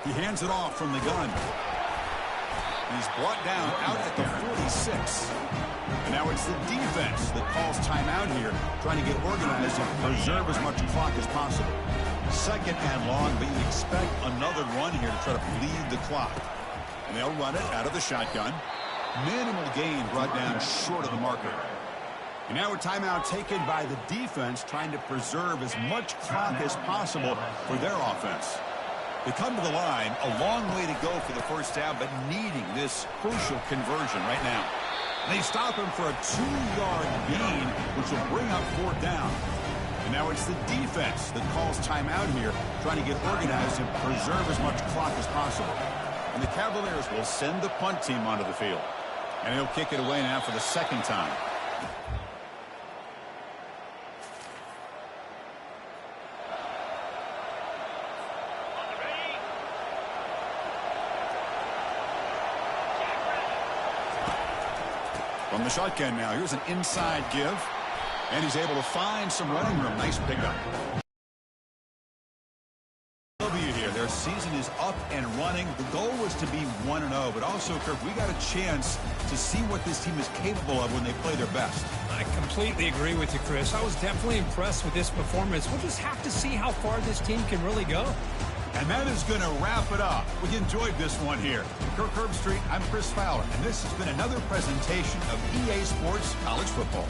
He hands it off from the gun. He's brought down out at the 46. And now it's the defense that calls timeout here, trying to get organized and preserve as much clock as possible. Second and long, but you expect another run here to try to bleed the clock. And they'll run it out of the shotgun. Minimal gain brought down short of the marker. And now a timeout taken by the defense, trying to preserve as much clock as possible for their offense. They come to the line, a long way to go for the first down, but needing this crucial conversion right now. They stop him for a 2-yard gain, which will bring up fourth down. And now it's the defense that calls timeout here, trying to get organized and preserve as much clock as possible. And the Cavaliers will send the punt team onto the field. And he'll kick it away now for the second time. From the shotgun now, here's an inside give. And he's able to find some running room. Nice pickup. Here, their season is up and running. The goal was to be 1-0, but also, Kirk, we got a chance to see what this team is capable of when they play their best. I completely agree with you, Chris. I was definitely impressed with this performance. We'll just have to see how far this team can really go. And that is going to wrap it up. We enjoyed this one here. Kirk Herbstreit, I'm Chris Fowler, and this has been another presentation of EA Sports College Football.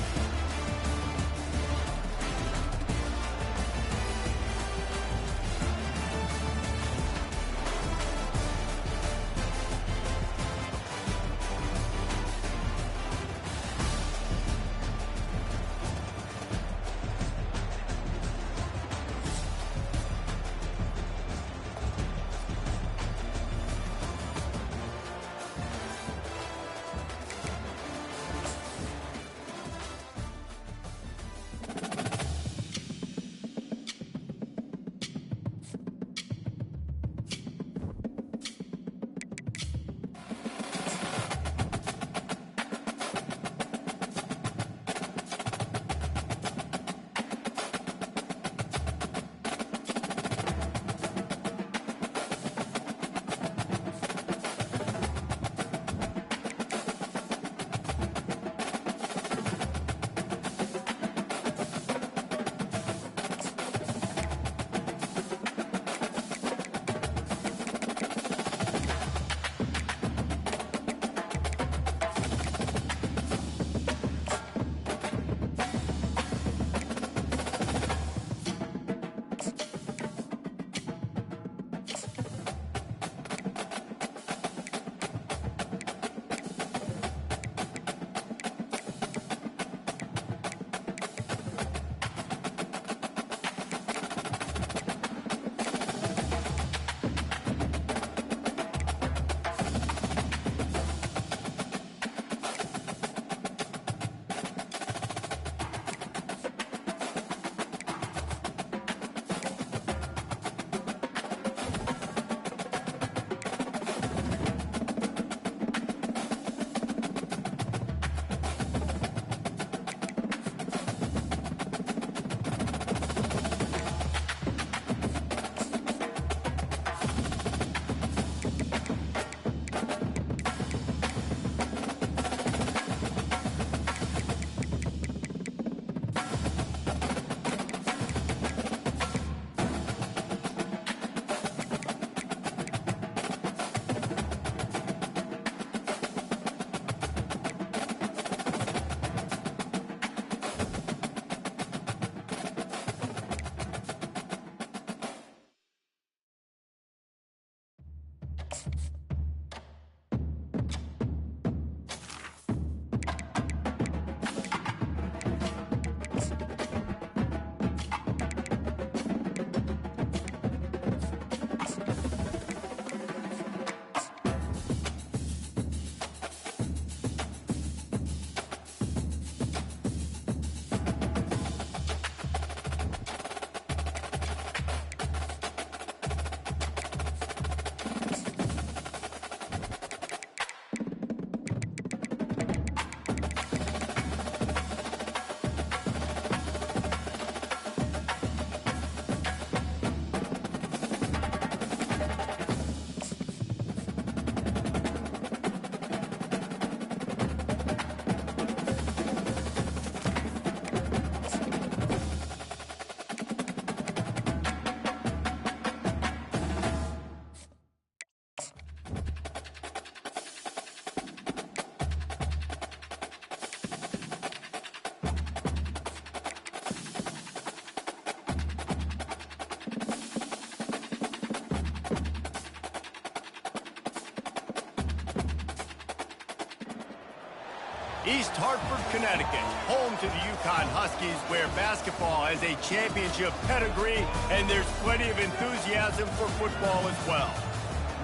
East Hartford, Connecticut, home to the Yukon Huskies, where basketball has a championship pedigree, and there's plenty of enthusiasm for football as well.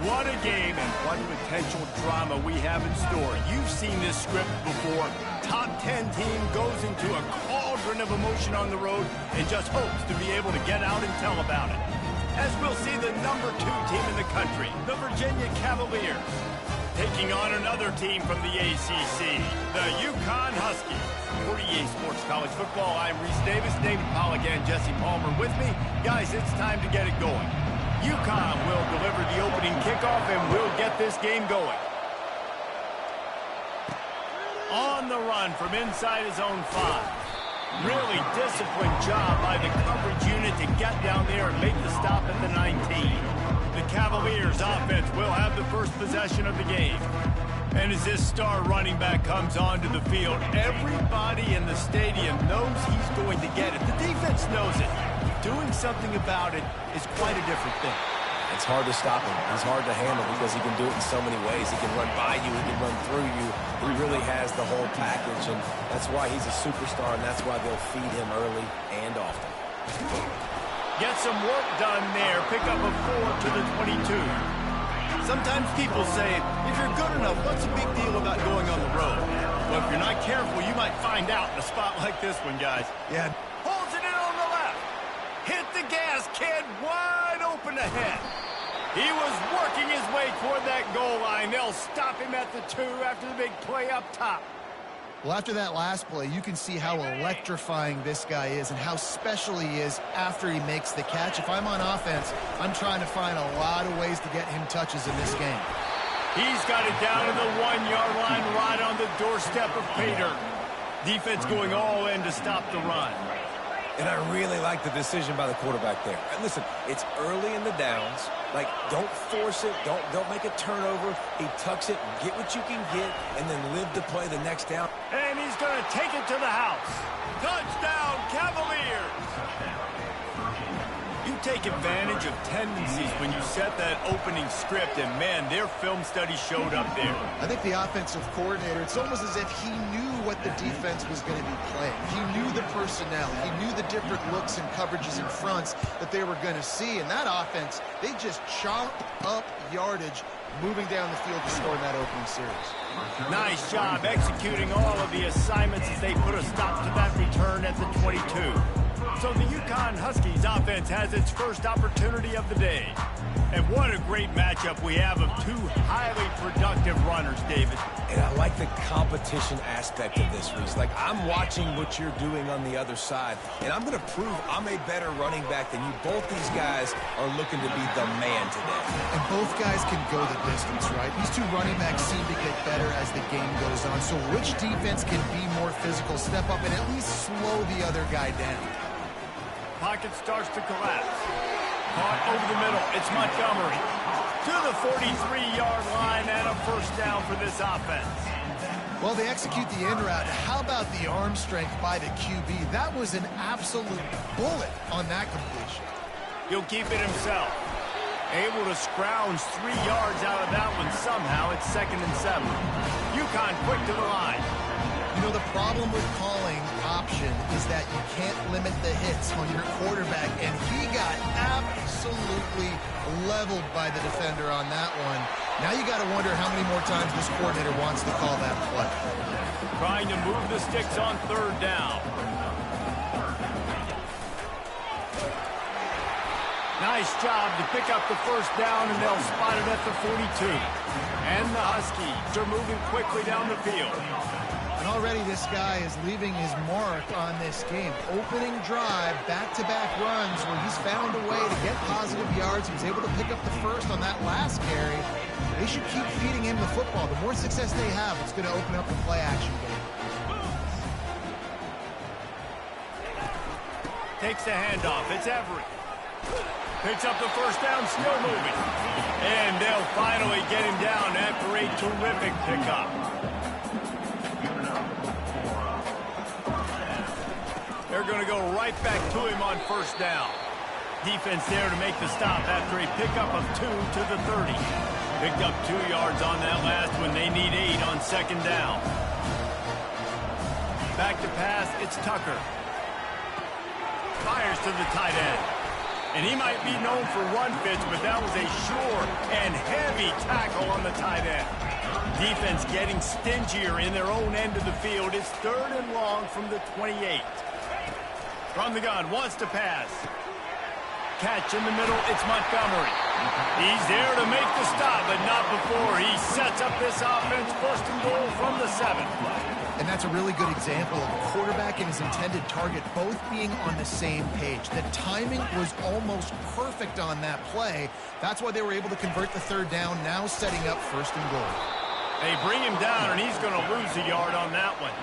What a game and what potential drama we have in store. You've seen this script before. Top 10 team goes into a cauldron of emotion on the road and just hopes to be able to get out and tell about it. As we'll see the number 2 team in the country, the Virginia Cavaliers, taking on another team from the ACC, the Yukon Huskies. For EA Sports College Football, I'm Reese Davis, David Pollack, and Jesse Palmer with me. Guys, it's time to get it going. Yukon will deliver the opening kickoff and will get this game going. On the run from inside his own 5. Really disciplined job by the coverage unit to get down there and make the stop at the 19. The Cavaliers offense will have the first possession of the game. And as this star running back comes onto the field, everybody in the stadium knows he's going to get it. The defense knows it. Doing something about it is quite a different thing. It's hard to stop him. He's hard to handle because he can do it in so many ways. He can run by you. He can run through you. He really has the whole package, and that's why he's a superstar, and that's why they'll feed him early and often. Get some work done there. Pick up a 4 to the 22. Sometimes people say, if you're good enough, what's the big deal about going on the road? Well, if you're not careful, you might find out in a spot like this one, guys. Yeah. Holds it in on the left. Hit the gas, kid. Wide open ahead. He was working his way toward that goal line. They'll stop him at the 2 after the big play up top. Well, after that last play, you can see how electrifying this guy is and how special he is after he makes the catch. If I'm on offense, I'm trying to find a lot of ways to get him touches in this game. He's got it down to the 1-yard line right on the doorstep of pay dirt. Defense going all in to stop the run. And I really like the decision by the quarterback there. And listen, it's early in the downs. Like, don't force it. Don't make a turnover. He tucks it, get what you can get, and then live to play the next down. And he's going to take it to the house. Touchdown, Cavaliers! You take advantage of tendencies when you set that opening script, and man, their film study showed up there. I think the offensive coordinator, it's almost as if he knew what the defense was going to be playing. He knew the personnel. He knew the different looks and coverages and fronts that they were going to see. And that offense, they just chopped up yardage moving down the field to score in that opening series. Nice job executing all of the assignments as they put a stop to that return at the 22. So the Yukon Huskies offense has its first opportunity of the day. And what a great matchup we have of 2 highly productive runners, David. And I like the competition aspect of this, Reese. Like, I'm watching what you're doing on the other side, and I'm going to prove I'm a better running back than you. Both these guys are looking to be the man today. And both guys can go the distance, right? These 2 running backs seem to get better as the game goes on. So which defense can be more physical, step up, and at least slow the other guy down? Pocket starts to collapse. Caught over the middle. It's Montgomery. To the 43-yard line and a first down for this offense. Well, they execute the in route. How about the arm strength by the QB? That was an absolute bullet on that completion. He'll keep it himself. Able to scrounge 3 yards out of that one somehow. It's 2nd and 7. Yukon quick to the line. You know, the problem with calling option is that you can't limit the hits on your quarterback, and he got absolutely leveled by the defender on that one. Now you got to wonder how many more times this coordinator wants to call that play. Trying to move the sticks on 3rd down. Nice job to pick up the first down, and they'll spot it at the 42. And the Huskies are moving quickly down the field. And already this guy is leaving his mark on this game. Opening drive, back-to-back runs where he's found a way to get positive yards. He was able to pick up the first on that last carry. They should keep feeding him the football. The more success they have, it's going to open up the play-action game. Takes the handoff. It's Everett. Picks up the first down, still moving. And they'll finally get him down after a terrific pickup. They're going to go right back to him on first down. Defense there to make the stop after a pickup of 2 to the 30. Picked up 2 yards on that last one. They need 8 on 2nd down. Back to pass, it's Tucker. Fires to the tight end. And he might be known for run fits, but that was a sure and heavy tackle on the tight end. Defense getting stingier in their own end of the field. It's 3rd and long from the 28. From the gun, wants to pass. Catch in the middle, it's Montgomery. He's there to make the stop, but not before he sets up this offense. 1st and goal from the 7. And that's a really good example of a quarterback and his intended target both being on the same page. The timing was almost perfect on that play. That's why they were able to convert the 3rd down, now setting up 1st and goal. They bring him down, and he's going to lose a yard on that one.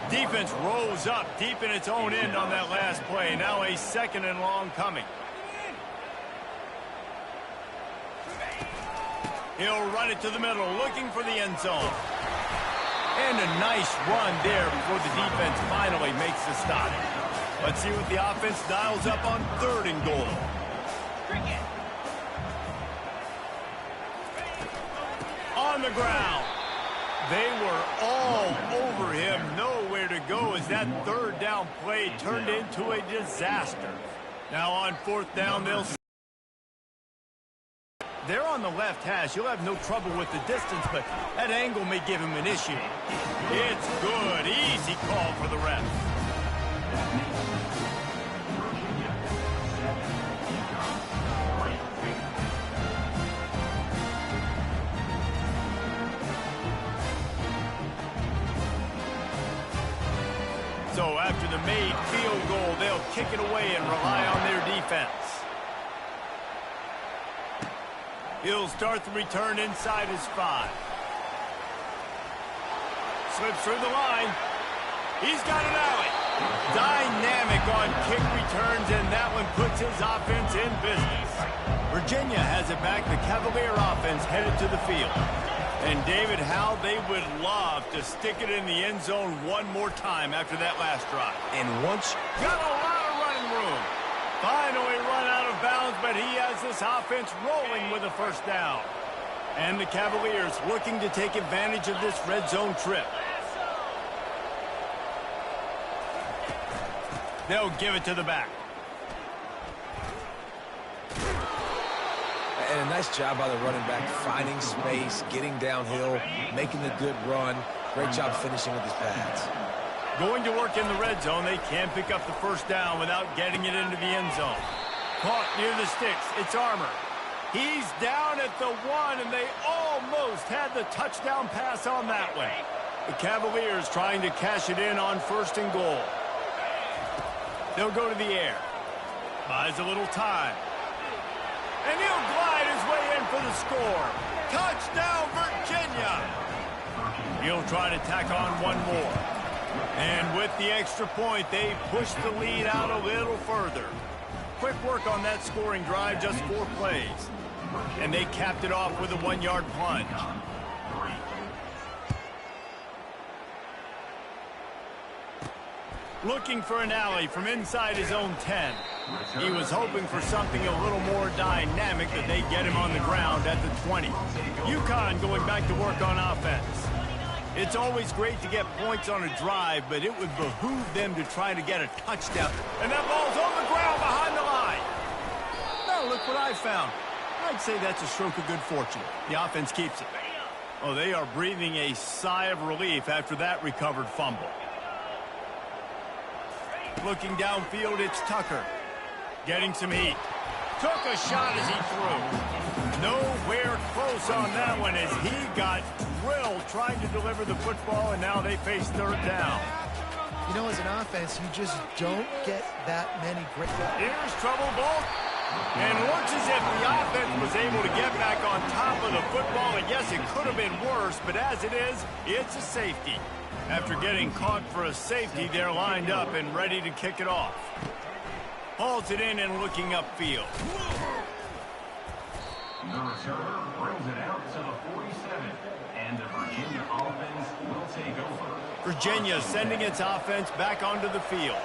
Defense rose up deep in its own end on that last play. Now a 2nd and long coming. He'll run it to the middle, looking for the end zone. And a nice run there before the defense finally makes the stop. Let's see what the offense dials up on 3rd and goal. On the ground. They were all over him. Nowhere to go as that 3rd down play turned into a disaster. Now on 4th down, they're on the left hash. He'll have no trouble with the distance, but that angle may give him an issue. It's good. Easy call for the ref. So after the made field goal, they'll kick it away and rely on their defense. He'll start the return inside his 5. Slips through the line. He's got an alley. Dynamic on kick returns, and that one puts his offense in business. Virginia has it back. The Cavalier offense headed to the field. And David, how they would love to stick it in the end zone one more time after that last drive. And once... Got a lot of running room. Finally run out of bounds, but he has this offense rolling with a 1st down. And the Cavaliers looking to take advantage of this red zone trip. They'll give it to the back. And a nice job by the running back, finding space, getting downhill, making a good run. Great job finishing with his pads. Going to work in the red zone, they can't pick up the 1st down without getting it into the end zone. Caught near the sticks, it's Armour. He's down at the 1, and they almost had the touchdown pass on that one. The Cavaliers trying to cash it in on 1st and goal. They'll go to the air. Buys a little time. And he'll glide his way in for the score. Touchdown, Virginia! He'll try to tack on one more. And with the extra point, they push the lead out a little further. Quick work on that scoring drive, just 4 plays. And they capped it off with a 1-yard plunge. Looking for an alley from inside his own 10. He was hoping for something a little more dynamic, that they get him on the ground at the 20. UConn going back to work on offense. It's always great to get points on a drive, but it would behoove them to try to get a touchdown. And that ball's on the ground behind the line. Now look what I found. I'd say that's a stroke of good fortune. The offense keeps it. Oh, they are breathing a sigh of relief after that recovered fumble. Looking downfield, it's Tucker. Getting some heat. Took a shot as he threw. Nowhere close on that one as he got drilled trying to deliver the football, and now they face 3rd down. You know, as an offense, you just don't get that many great... Here's trouble, Bolt. And looks as if the offense was able to get back on top of the football. And yes, it could have been worse, but as it is, it's a safety. After getting caught for a safety, they're lined up and ready to kick it off. Hauls it in and looking upfield. The returner brings it out to the 47, and the Virginia offense will take over. Virginia sending its offense back onto the field.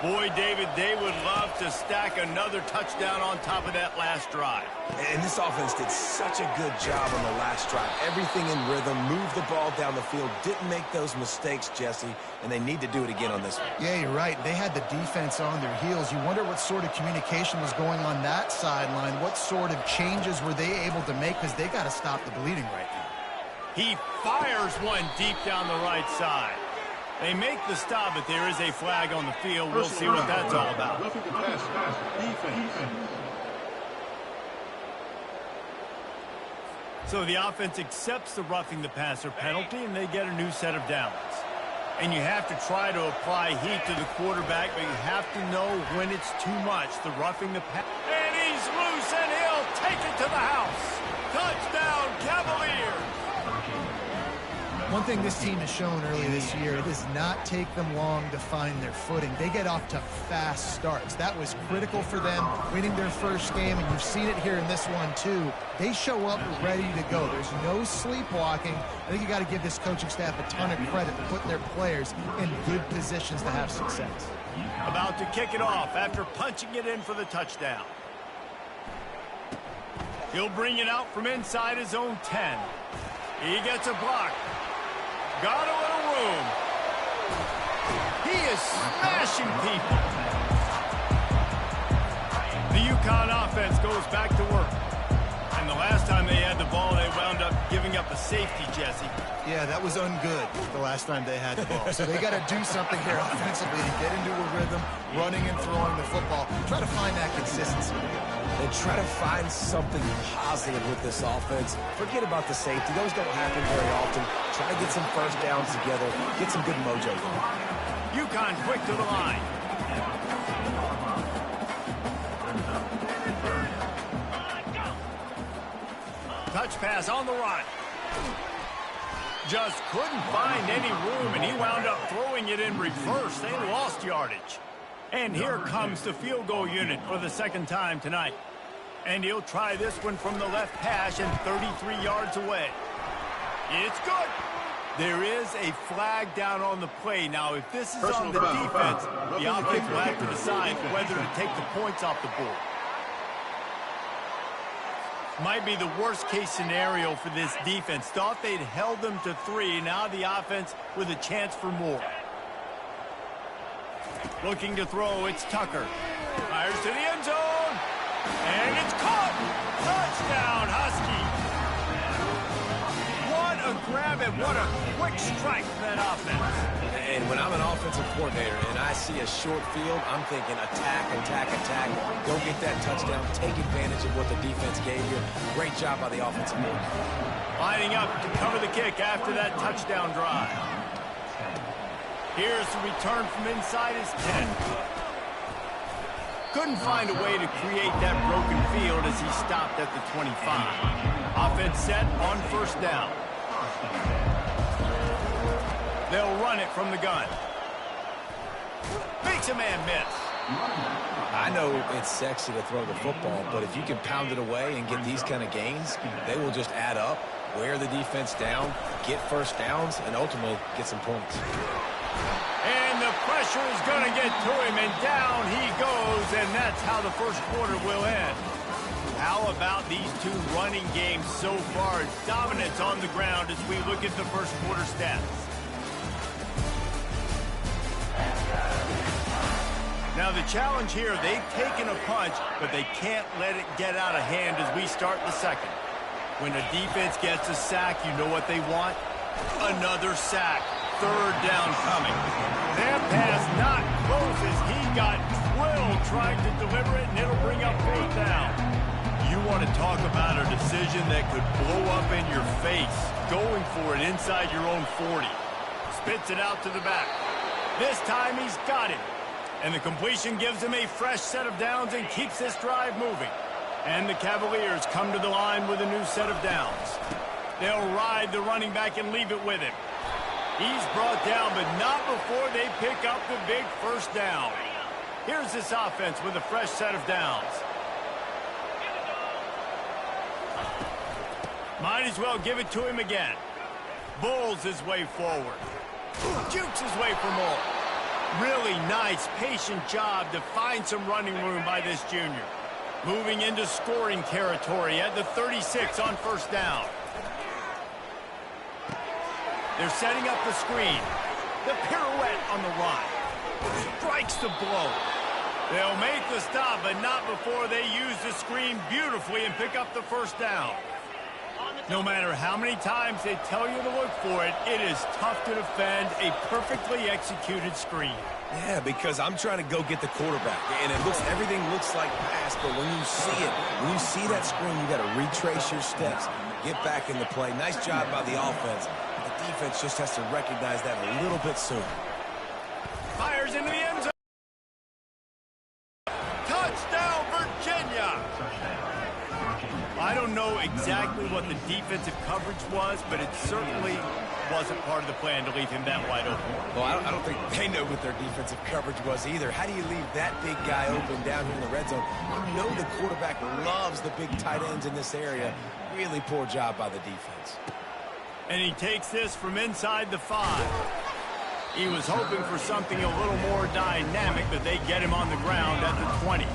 Boy, David, they would love to stack another touchdown on top of that last drive. And this offense did such a good job on the last drive. Everything in rhythm, moved the ball down the field, didn't make those mistakes, Jesse, and they need to do it again on this one. Yeah, you're right. They had the defense on their heels. You wonder what sort of communication was going on that sideline. What sort of changes were they able to make, because they got to stop the bleeding right now. He fires one deep down the right side. They make the stop, but there is a flag on the field. We'll see what that's all about. So the offense accepts the roughing the passer penalty, and they get a new set of downs. And you have to try to apply heat to the quarterback, but you have to know when it's too much. The roughing the passer. And he's loose, and he'll take it to the house. Touchdown, Cavaliers. One thing this team has shown early this year, it does not take them long to find their footing. They get off to fast starts. That was critical for them, winning their first game, and you've seen it here in this one too. They show up ready to go. There's no sleepwalking. I think you got to give this coaching staff a ton of credit for putting their players in good positions to have success. About to kick it off after punching it in for the touchdown. He'll bring it out from inside his own 10. He gets a block. Got a little room. He is smashing people. The UConn offense goes back to work. And the last time they had the ball, they wound up giving up a safety, Jesse. Yeah, that was ungood the last time they had the ball. So they got to do something here offensively to get into a rhythm, running and throwing the football. Try to find that consistency. And try to find something positive with this offense. Forget about the safety. Those don't happen very often. Try to get some first downs together. Get some good mojo going. UConn quick to the line. Touch pass on the run. Just couldn't find any room, and he wound up throwing it in reverse. They lost yardage. And here comes the field goal unit for the second time tonight. And he'll try this one from the left hash and 33 yards away. It's good. There is a flag down on the play. Now, if this is on the defense, the offense will have to decide whether to take the points off the board. Might be the worst-case scenario for this defense. Thought they'd held them to 3. Now the offense with a chance for more. Looking to throw, it's Tucker. Fires to the end zone. And it's caught. Touchdown, Husky. What a grab and what a quick strike for that offense. And when I'm an offensive coordinator and I see a short field, I'm thinking attack, attack, attack. Go get that touchdown. Take advantage of what the defense gave you. Great job by the offensive line. Lining up to cover the kick after that touchdown drive. Here's the return from inside his 10. Couldn't find a way to create that broken field as he stopped at the 25. Offense set on first down. They'll run it from the gun. Makes a man miss. I know it's sexy to throw the football, but if you can pound it away and get these kind of gains, they will just add up, wear the defense down, get first downs, and ultimately get some points. And the pressure is going to get to him, and down he goes, and that's how the first quarter will end. How about these two running games so far? Dominance on the ground as we look at the first quarter stats. Now the challenge here, they've taken a punch, but they can't let it get out of hand as we start the second. When a defense gets a sack, you know what they want? Another sack. Third down coming. That pass not close as he got drilled trying to deliver it, and it'll bring up fourth down. You want to talk about a decision that could blow up in your face. Going for it inside your own 40. Spits it out to the back. This time he's got it. And the completion gives him a fresh set of downs and keeps this drive moving. And the Cavaliers come to the line with a new set of downs. They'll ride the running back and leave it with him. He's brought down, but not before they pick up the big first down. Here's this offense with a fresh set of downs. Might as well give it to him again. Bulls his way forward. Jukes his way for more. Really nice, patient job to find some running room by this junior. Moving into scoring territory at the 36 on first down. They're setting up the screen. The pirouette on the run. Strikes the blow. They'll make the stop, but not before they use the screen beautifully and pick up the first down. No matter how many times they tell you to look for it, it is tough to defend a perfectly executed screen. Yeah, because I'm trying to go get the quarterback, and everything looks like pass, but when you see that screen, you got to retrace your steps, get back in the play. Nice job by the offense. The defense just has to recognize that a little bit sooner. Fires into the end zone. Touchdown, Virginia! I don't know exactly what the defensive coverage was, but it certainly wasn't part of the plan to leave him that wide open. Well, I don't think they know what their defensive coverage was either. How do you leave that big guy open down here in the red zone? You know the quarterback loves the big tight ends in this area. Really poor job by the defense. And he takes this from inside the 5. He was hoping for something a little more dynamic, but they get him on the ground at the 20.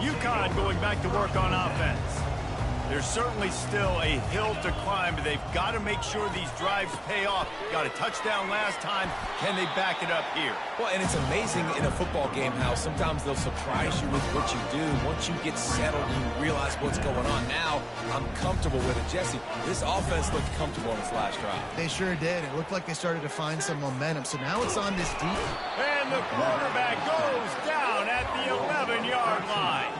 UConn going back to work on offense. There's certainly still a hill to climb, but they've got to make sure these drives pay off. Got a touchdown last time. Can they back it up here? Well, and it's amazing in a football game how sometimes they'll surprise you with what you do. Once you get settled, you realize what's going on. Now, I'm comfortable with it. Jesse, this offense looked comfortable in this last drive. They sure did. It looked like they started to find some momentum. So now it's on this deep. And the quarterback goes down at the 11-yard line.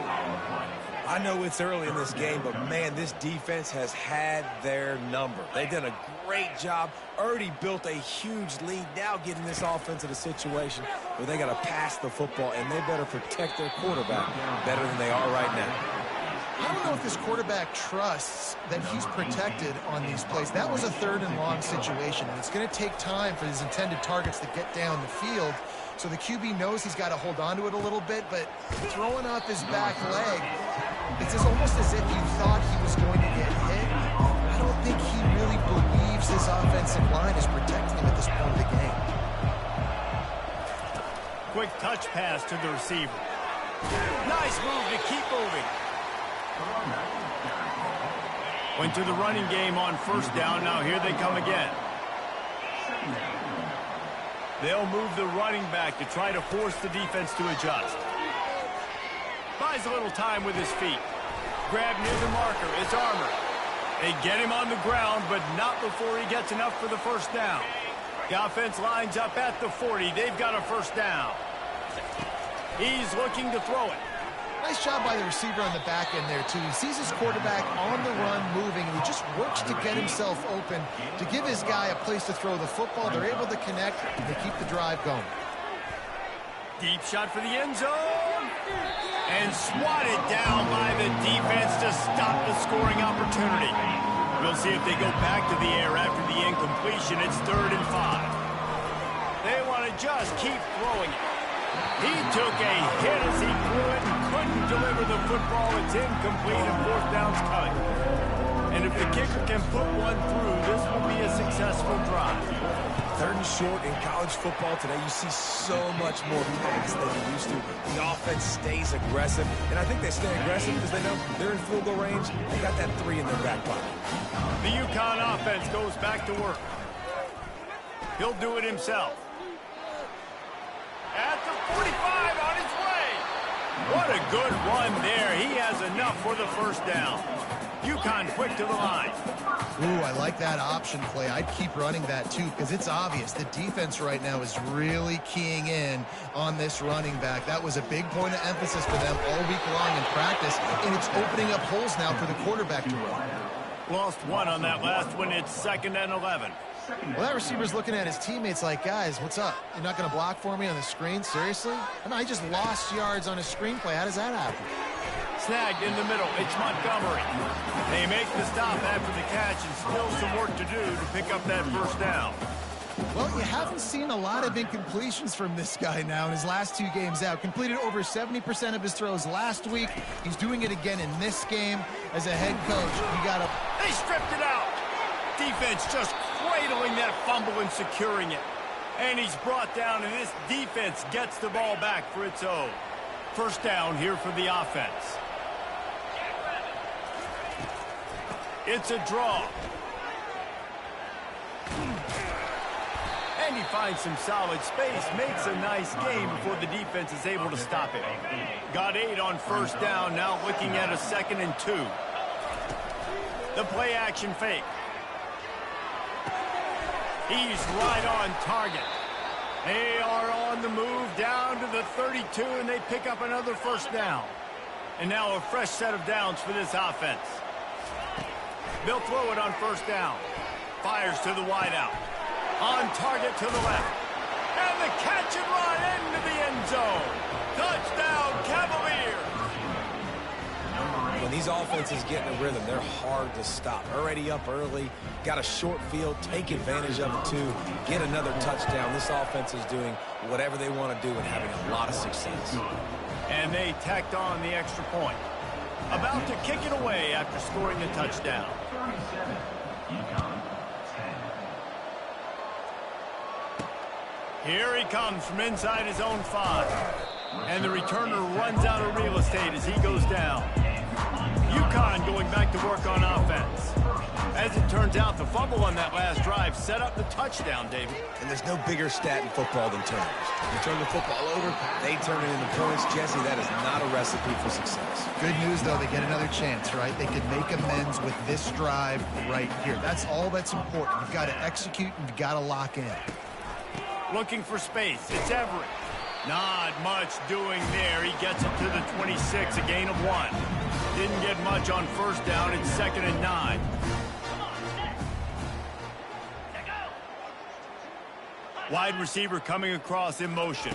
I know it's early in this game, but, man, this defense has had their number. They've done a great job, already built a huge lead, now getting this offense in a situation where they got to pass the football, and they better protect their quarterback better than they are right now. I don't know if this quarterback trusts that he's protected on these plays. That was a 3rd and long situation, and it's going to take time for his intended targets to get down the field. So the QB knows he's got to hold on to it a little bit, but throwing up his back leg, it's almost as if he thought he was going to get hit. I don't think he really believes his offensive line is protecting him at this point of the game. Quick touch pass to the receiver. Nice move to keep moving. Went to the running game on first down. Now here they come again. They'll move the running back to try to force the defense to adjust. Buys a little time with his feet. Grab near the marker. It's Armour. They get him on the ground, but not before he gets enough for the first down. The offense lines up at the 40. They've got a first down. He's looking to throw it. Nice job by the receiver on the back end there, too. He sees his quarterback on the run moving, and he just works to get himself open to give his guy a place to throw the football. They're able to connect, and they keep the drive going. Deep shot for the end zone. And swatted down by the defense to stop the scoring opportunity. We'll see if they go back to the air after the incompletion. It's 3rd and 5. They want to just keep throwing it. He took a hit as he threw it and couldn't deliver the football. It's incomplete and 4th down's cut. And if the kicker can put one through, this will be a successful drive. 3rd and short in college football today, you see so much more pass than you used to. The offense stays aggressive, and I think they stay aggressive because they know they're in field goal range. They got that 3 in their back pocket. The UConn offense goes back to work. He'll do it himself. At the 45 on his way. What a good run there. He has enough for the first down. UConn quick to the line. Ooh, I like that option play. I'd keep running that, too, because it's obvious. The defense right now is really keying in on this running back. That was a big point of emphasis for them all week long in practice, and it's opening up holes now for the quarterback to run. Lost one on that last one. It's 2nd and 11. Well, that receiver's looking at his teammates like, guys, what's up? You're not going to block for me on the screen? Seriously? I mean, I just lost yards on a screenplay. How does that happen? Snagged in the middle. It's Montgomery. They make the stop after the catch and still some work to do to pick up that first down. Well, you haven't seen a lot of incompletions from this guy now in his last 2 games out. Completed over 70% of his throws last week. He's doing it again in this game. As a head coach, you got to... They stripped it out. Defense just cradling that fumble and securing it. And he's brought down, and this defense gets the ball back for its own. First down here for the offense. It's a draw. And he finds some solid space, makes a nice game before the defense is able to stop it. Got 8 on first down, now looking at a 2nd and 2. The play action fake. He's right on target. They are on the move down to the 32, and they pick up another first down. And now a fresh set of downs for this offense. They'll throw it on first down. Fires to the wideout. On target to the left. And the catch and run into the end zone. Touchdown, Cavaliers. When these offenses get in a rhythm, they're hard to stop. Already up early, got a short field, take advantage of it too, get another touchdown. This offense is doing whatever they want to do and having a lot of success. And they tacked on the extra point. About to kick it away after scoring the touchdown. 37, UConn, 10. Here he comes from inside his own 5. And the returner runs out of real estate as he goes down. UConn going back to work on offense. As it turns out, the fumble on that last drive set up the touchdown, David. And there's no bigger stat in football than turnovers. You turn the football over, they turn it into points. Jesse, that is not a recipe for success. Good news, though, they get another chance, right? They can make amends with this drive right here. That's all that's important. You've got to execute and you've got to lock in. Looking for space. It's Everett. Not much doing there. He gets it to the 26, a gain of 1. Didn't get much on first down. It's 2nd and 9. Wide receiver coming across in motion.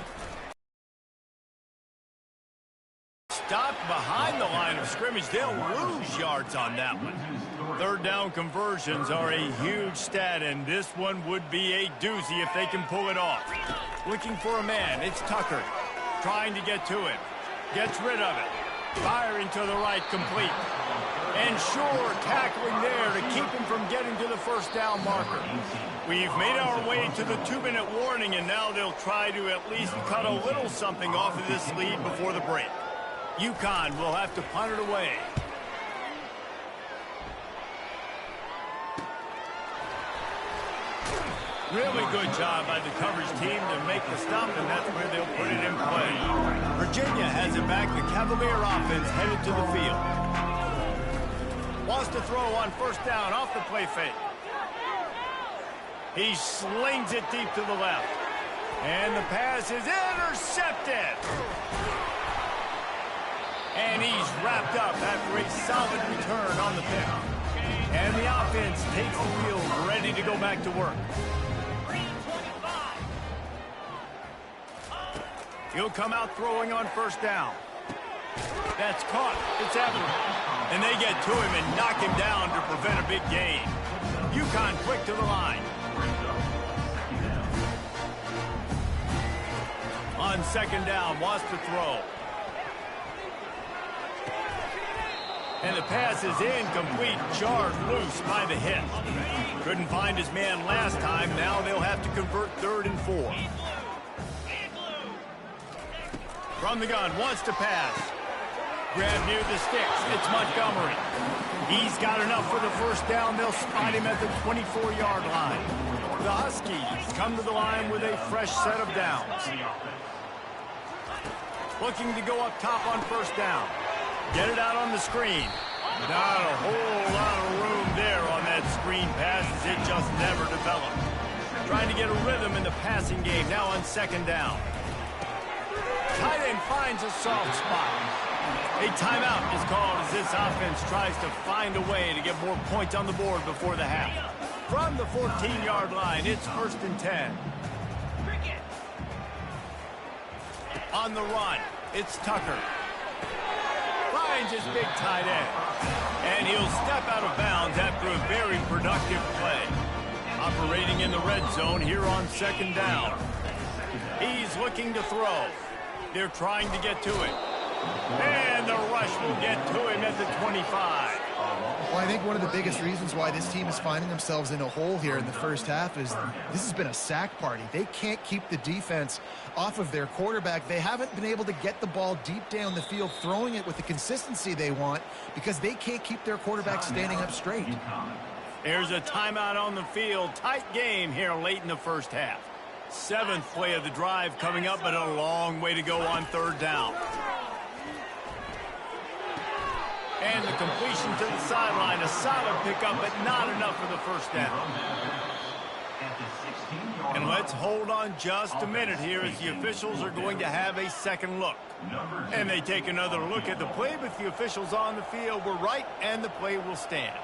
Stopped behind the line of scrimmage. They'll lose yards on that one. Third down conversions are a huge stat, and this one would be a doozy if they can pull it off. Looking for a man. It's Tucker. Trying to get to him. Gets rid of it. Firing to the right, complete. And sure, tackling there to keep him from getting to the first down marker. We've made our way to the 2-minute warning, and now they'll try to at least cut a little something off of this lead before the break. UConn will have to punt it away. Really good job by the coverage team to make the stop, and that's where they'll put it in play. Virginia has it back. The Cavalier offense headed to the field. Wants to throw on first down off the play fake. He slings it deep to the left. And the pass is intercepted. And he's wrapped up after a solid return on the pick. And the offense takes the field, ready to go back to work. He'll come out throwing on first down. That's caught. It's Everett. And they get to him and knock him down to prevent a big gain. UConn quick to the line. On second down, wants to throw. And the pass is incomplete, jarred loose by the hit. Couldn't find his man last time. Now they'll have to convert 3rd and 4. From the gun, wants to pass. Grab near the sticks. It's Montgomery. He's got enough for the first down. They'll spot him at the 24-yard line. The Huskies come to the line with a fresh set of downs. Looking to go up top on first down. Get it out on the screen. Not a whole lot of room there on that screen pass as it just never developed. Trying to get a rhythm in the passing game now on second down. Tight end finds a soft spot. A timeout is called as this offense tries to find a way to get more points on the board before the half. From the 14-yard line, it's 1st and 10. On the run, it's Tucker. Finds his big tight end. And he'll step out of bounds after a very productive play. Operating in the red zone here on second down. He's looking to throw. They're trying to get to it. And the rush will get to him at the 25. Well, I think one of the biggest reasons why this team is finding themselves in a hole here in the first half is this has been a sack party. They can't keep the defense off of their quarterback. They haven't been able to get the ball deep down the field, throwing it with the consistency they want because they can't keep their quarterback standing up straight. Here's a timeout on the field. Tight game here late in the first half. 7th play of the drive coming up, but a long way to go on 3rd down. And the completion to the sideline. A solid pickup, but not enough for the first down. And let's hold on just a minute here as the officials are going to have a second look. And they take another look at the play, but the officials on the field were right, and the play will stand.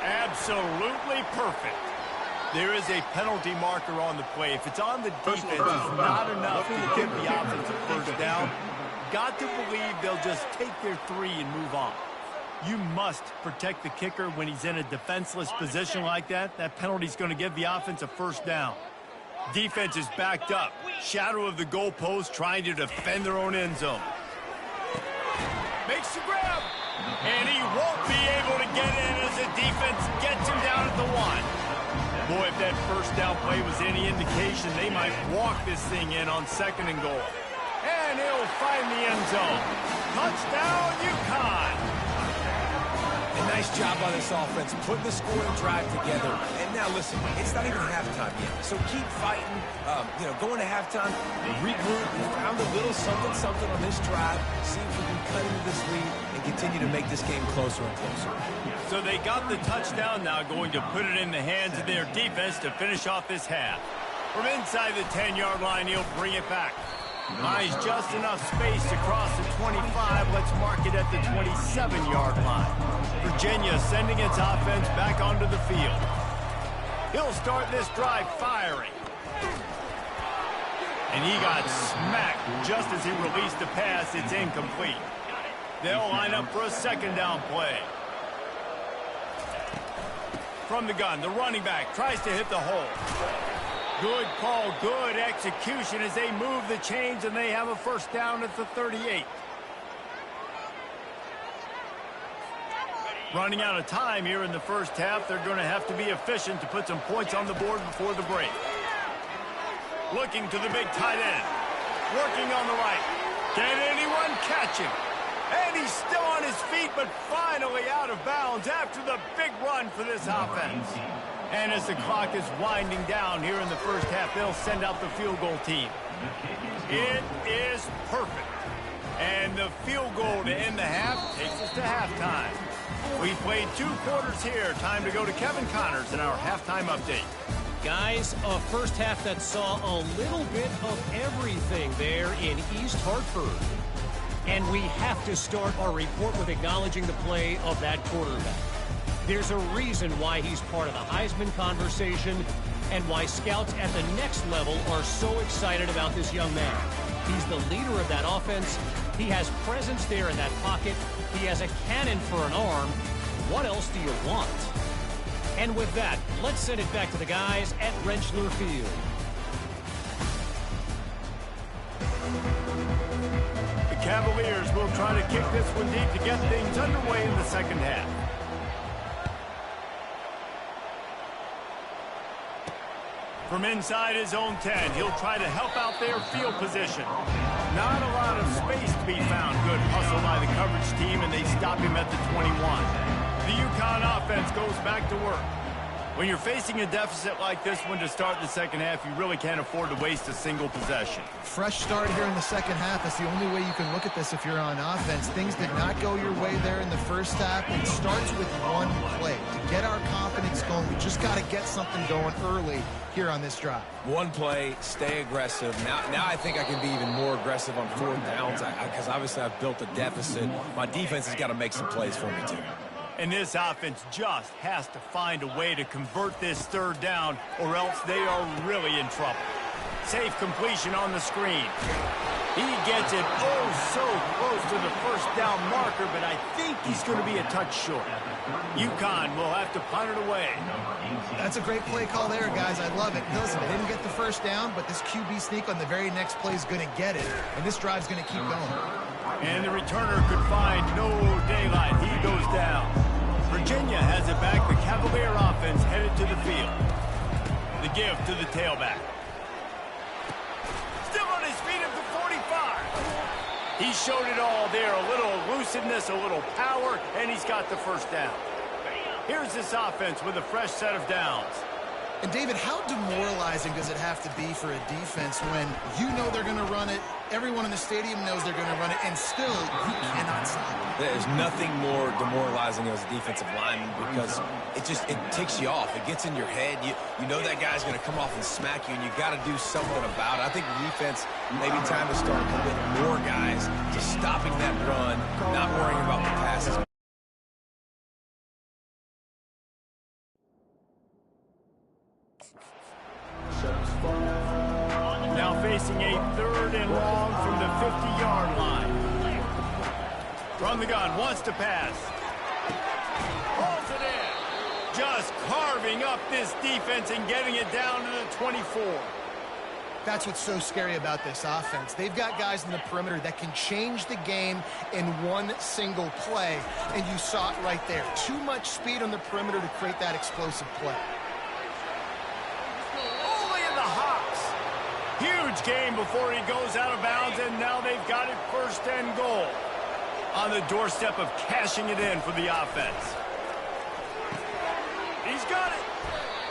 Absolutely perfect. There is a penalty marker on the play. If it's on the defense, it's not enough to give the offensive first down. Got to believe they'll just take their 3 and move on. You must protect the kicker when he's in a defenseless position like that. That penalty's going to give the offense a first down. Defense is backed up. Shadow of the goalpost trying to defend their own end zone. Makes the grab. And he won't be able to get in as the defense gets him down at the 1. Boy, if that first down play was any indication, they might walk this thing in on 2nd and goal. And he'll find the end zone. Touchdown, UConn. A nice job by this offense, putting the scoring drive together. And now, listen, it's not even halftime yet. So keep fighting, going to halftime, regroup, found a little something on this drive, see if we can cut into this lead and continue to make this game closer and closer. So they got the touchdown now, going to put it in the hands of their defense to finish off this half. From inside the 10-yard line, he'll bring it back. Buys just enough space to cross the 25. Let's mark it at the 27-yard line. Virginia sending its offense back onto the field. He'll start this drive firing. And he got smacked just as he released the pass. It's incomplete. They'll line up for a 2nd down play. From the gun, the running back tries to hit the hole. Good call, good execution as they move the chains, and they have a first down at the 38. Running out of time here in the first half. They're going to have to be efficient to put some points on the board before the break. Looking to the big tight end. Working on the right. Can anyone catch him? And he's still on his feet, but finally out of bounds after the big run for this offense. And as the clock is winding down here in the first half, they'll send out the field goal team. It is perfect. And the field goal to end the half takes us to halftime. We've played 2 quarters here. Time to go to Kevin Connors in our halftime update. Guys, a first half that saw a little bit of everything there in East Hartford. And we have to start our report with acknowledging the play of that quarterback. There's a reason why he's part of the Heisman conversation and why scouts at the next level are so excited about this young man. He's the leader of that offense. He has presence there in that pocket. He has a cannon for an arm. What else do you want? And with that, let's send it back to the guys at Rentschler Field. The Cavaliers will try to kick this one deep to get things underway in the second half. From inside his own 10, he'll try to help out their field position. Not a lot of space to be found. Good hustle by the coverage team, and they stop him at the 21. The UConn offense goes back to work. When you're facing a deficit like this one to start the second half, you really can't afford to waste a single possession. Fresh start here in the second half. That's the only way you can look at this if you're on offense. Things did not go your way there in the first half. It starts with one play. To get our confidence going, we just got to get something going early here on this drive. One play, stay aggressive. Now I think I can be even more aggressive on 4th downs because obviously I've built a deficit. My defense has got to make some plays for me too. And this offense just has to find a way to convert this 3rd down, or else they are really in trouble. Safe completion on the screen. He gets it oh so close to the first down marker, but I think he's going to be a touch short. UConn will have to punt it away. That's a great play call there, guys. I love it. Listen, they didn't get the first down, but this QB sneak on the very next play is going to get it, and this drive's going to keep going. And the returner could find no daylight. He goes down. Virginia has it back. The Cavalier offense headed to the field. The give to the tailback. Still on his feet at the 45. He showed it all there. A little elusiveness, a little power, and he's got the first down. Here's this offense with a fresh set of downs. And, David, how demoralizing does it have to be for a defense when you know they're going to run it, everyone in the stadium knows they're going to run it, and still you cannot stop it? There's nothing more demoralizing as a defensive lineman because it ticks you off. It gets in your head. You know that guy's going to come off and smack you, and you got to do something about it. I think the defense maybe time to start committing more guys to stopping that run, not worrying about the passes. Now facing a 3rd and long from the 50-yard line. From the gun, wants to pass. Holds it in. Just carving up this defense and getting it down to the 24. That's what's so scary about this offense. They've got guys in the perimeter that can change the game in one single play, and you saw it right there. Too much speed on the perimeter to create that explosive play. Huge game before he goes out of bounds, and now they've got it 1st and goal. On the doorstep of cashing it in for the offense. He's got it.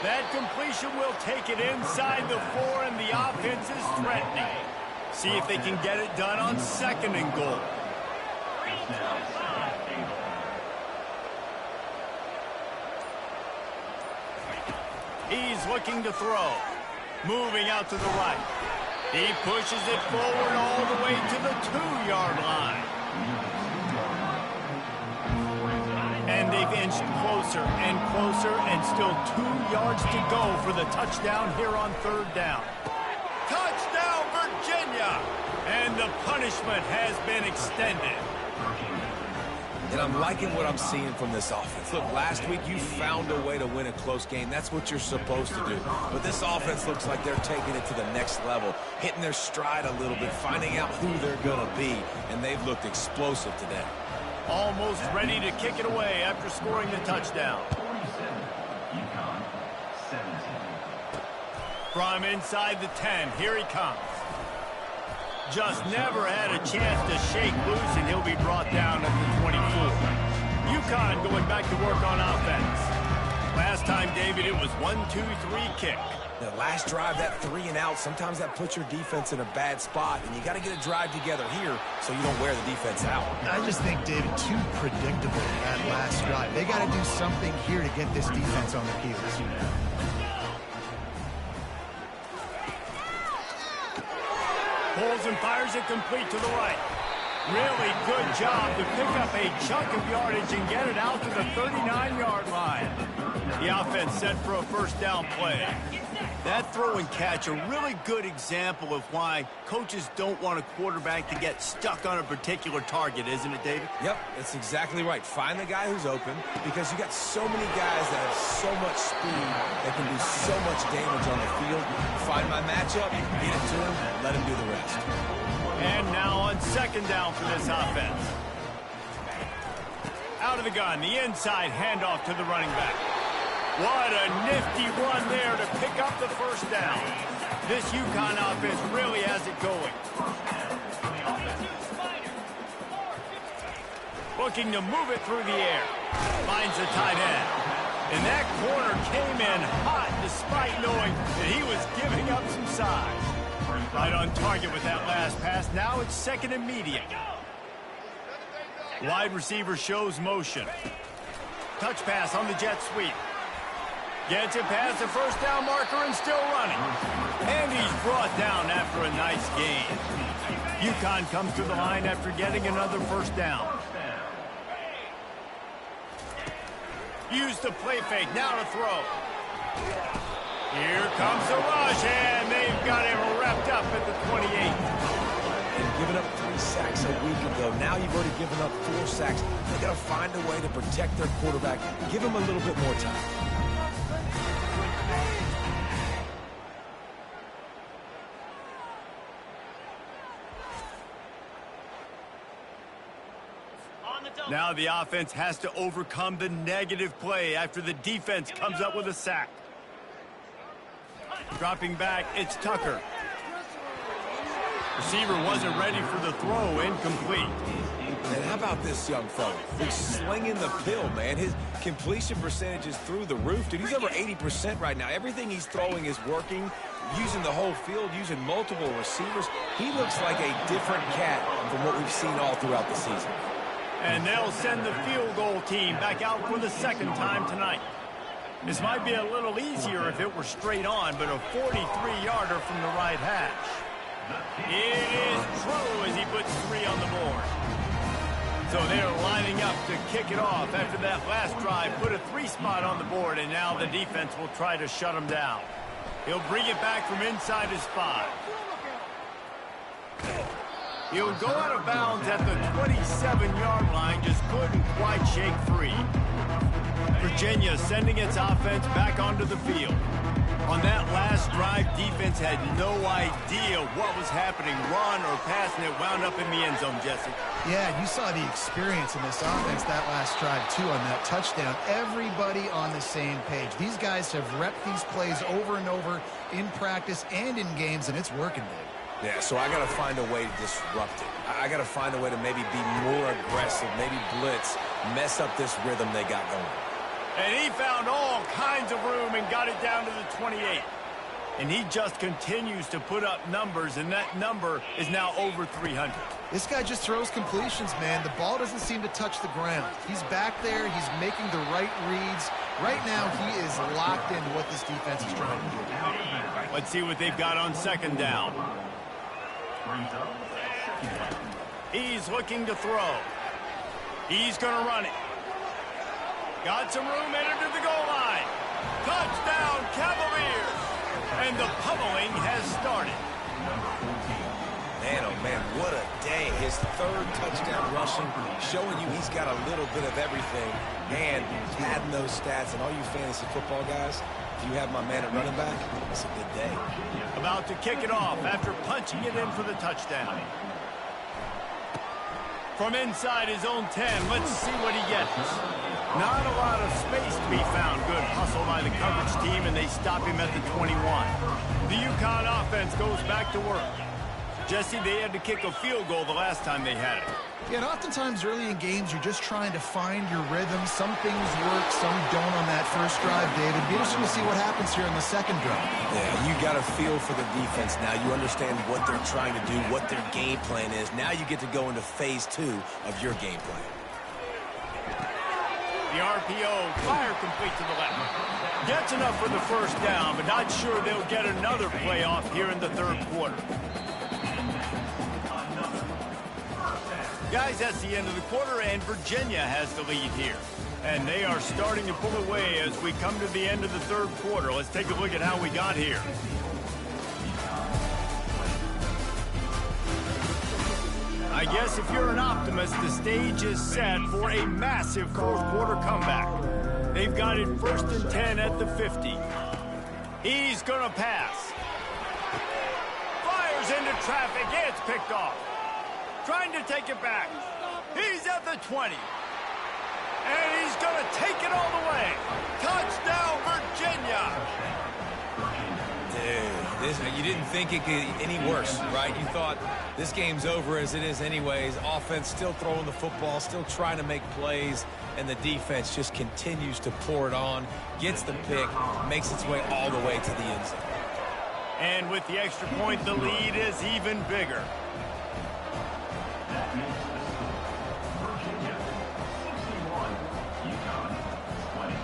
That completion will take it inside the 4, and the offense is threatening. See if they can get it done on 2nd and goal. He's looking to throw. Moving out to the right. He pushes it forward all the way to the 2-yard line. And they've inched closer and closer, and still 2 yards to go for the touchdown here on 3rd down. Touchdown, Virginia! And the punishment has been extended. And I'm liking what I'm seeing from this offense. Look, last week you found a way to win a close game. That's what you're supposed to do. But this offense looks like they're taking it to the next level, hitting their stride a little bit, finding out who they're going to be, and they've looked explosive today. Almost ready to kick it away after scoring the touchdown. From inside the 10, here he comes. Just never had a chance to shake loose, and he'll be brought down at the 24. UConn going back to work on offense. Last time, David, it was 1-2-3 kick. The last drive, that 3 and out, sometimes that puts your defense in a bad spot, and you got to get a drive together here so you don't wear the defense out. I just think, David, too predictable that last drive. They got to do something here to get this defense on their heels. Pulls and fires it complete to the right. Really good job to pick up a chunk of yardage and get it out to the 39-yard line. The offense set for a 1st down play. That throw and catch, a really good example of why coaches don't want a quarterback to get stuck on a particular target, isn't it, David? Yep, that's exactly right. Find the guy who's open, because you got so many guys that have so much speed that can do so much damage on the field. Find my matchup, get it to him, let him do the rest. And now on 2nd down for this offense. Out of the gun, the inside handoff to the running back. What a nifty run there to pick up the 1st down. This UConn offense really has it going. Looking to move it through the air. Finds the tight end. And that corner came in hot despite knowing that he was giving up some size. Right on target with that last pass. Now it's 2nd and medium. Wide receiver shows motion. Touch pass on the jet sweep. Gets it past the 1st down marker and still running. And he's brought down after a nice gain. UConn comes to the line after getting another 1st down. Use the play fake, now to throw. Here comes the rush, and they've got him wrapped up at the 28. And giving up 3 sacks a week ago. Now you've already given up 4 sacks. They got to find a way to protect their quarterback. Give him a little bit more time. Now the offense has to overcome the negative play after the defense comes up with a sack. Dropping back, it's Tucker. Receiver wasn't ready for the throw, incomplete. And how about this young fella? He's slinging the pill, man. His completion percentage is through the roof. Dude, he's over 80% right now. Everything he's throwing is working, using the whole field, using multiple receivers. He looks like a different cat from what we've seen all throughout the season. And they'll send the field goal team back out for the second time tonight. This might be a little easier if it were straight on, but a 43-yarder from the right hash. It is true as he puts 3 on the board. So they're lining up to kick it off after that last drive. Put a 3 spot on the board, and now the defense will try to shut him down. He'll bring it back from inside his 5. He'll go out of bounds at the 27-yard line, just couldn't quite shake free. Virginia sending its offense back onto the field. On that last drive, defense had no idea what was happening, run or pass, and it wound up in the end zone, Jesse. Yeah, you saw the experience in this offense that last drive, too, on that touchdown. Everybody on the same page. These guys have repped these plays over and over in practice and in games, and it's working, Dave. Yeah, so I got to find a way to disrupt it. I got to find a way to maybe be more aggressive, maybe blitz, mess up this rhythm they got going. And he found all kinds of room and got it down to the 28. And he just continues to put up numbers, and that number is now over 300. This guy just throws completions, man. The ball doesn't seem to touch the ground. He's back there. He's making the right reads. Right now, he is locked into what this defense is trying to do. Let's see what they've got on second down. He's looking to throw. He's going to run it. Got some room, headed to the goal line. Touchdown, Cavaliers! And the pummeling has started. Man, oh man, what a day. His 3rd touchdown rushing, showing you he's got a little bit of everything. And adding those stats, and all you fantasy football guys, if you have my man at running back, it's a good day. About to kick it off after punching it in for the touchdown. From inside his own 10, let's see what he gets. Not a lot of space to be found. Good hustle by the coverage team, and they stop him at the 21. The UConn offense goes back to work. Jesse, they had to kick a field goal the last time they had it. Yeah, and oftentimes early in games, you're just trying to find your rhythm. Some things work, some don't on that first drive, David. Be interesting to see what happens here in the second drive. Yeah, you got a feel for the defense now. You understand what they're trying to do, what their game plan is. Now you get to go into phase 2 of your game plan. The RPO, fire complete to the left. Gets enough for the first down, but not sure they'll get another playoff here in the third quarter. Guys, that's the end of the quarter, and Virginia has the lead here. And they are starting to pull away as we come to the end of the third quarter. Let's take a look at how we got here. I guess if you're an optimist, the stage is set for a massive fourth quarter comeback. They've got it 1st and 10 at the 50. He's going to pass. Fires into traffic. It's picked off. Trying to take it back. He's at the 20. And he's going to take it all the way. Touchdown, Virginia. Dude, you didn't think it could get any worse, right? You thought this game's over as it is anyways. Offense still throwing the football, still trying to make plays, and the defense just continues to pour it on, gets the pick, makes its way all the way to the end zone. And with the extra point, the lead is even bigger. Virginia 61, UConn 20.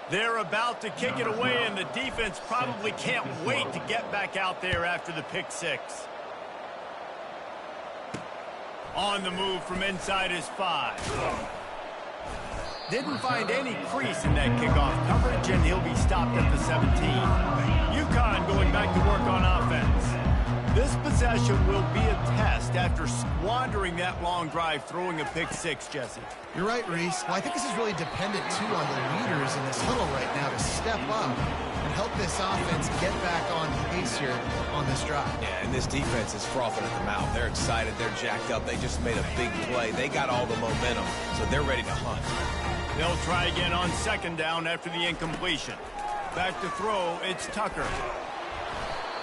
They're about to kick it away, and the defense probably can't wait to get back out there after the pick 6. On the move from inside his 5. Didn't find any crease in that kickoff coverage, and he'll be stopped at the 17. UConn going back to work on offense. This possession will be a test after squandering that long drive, throwing a pick 6, Jesse. You're right, Reese. Well, I think this is really dependent, too, on the leaders in this huddle right now to step up and help this offense get back on pace here on this drive. Yeah, and this defense is frothing at the mouth. They're excited. They're jacked up. They just made a big play. They got all the momentum, so they're ready to hunt. They'll try again on 2nd down after the incompletion. Back to throw, it's Tucker.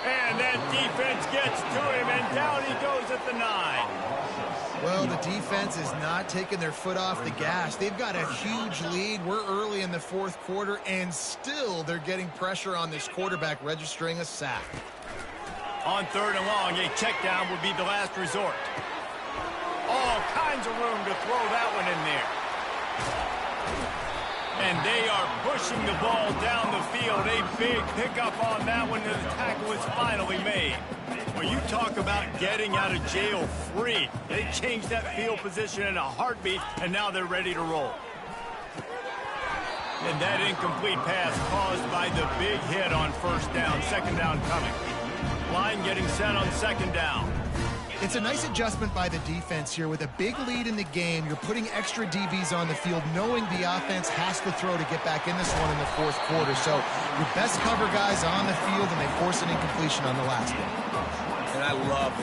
And that defense gets to him, and down he goes at the 9. Well, the defense is not taking their foot off the gas. They've got a huge lead. We're early in the 4th quarter, and still they're getting pressure on this quarterback, registering a sack. On 3rd and long, a check down would be the last resort. All kinds of room to throw that one in there. And they are pushing the ball down the field. A big pickup on that one, and the tackle is finally made. Well, you talk about getting out of jail free. They changed that field position in a heartbeat, and now they're ready to roll. And that incomplete pass caused by the big hit on 1st down. 2nd down coming. Line getting set on 2nd down. It's a nice adjustment by the defense here. With a big lead in the game, you're putting extra DBs on the field, knowing the offense has to throw to get back in this one in the 4th quarter. So your best cover guys on the field, and they force an incompletion on the last one. And I love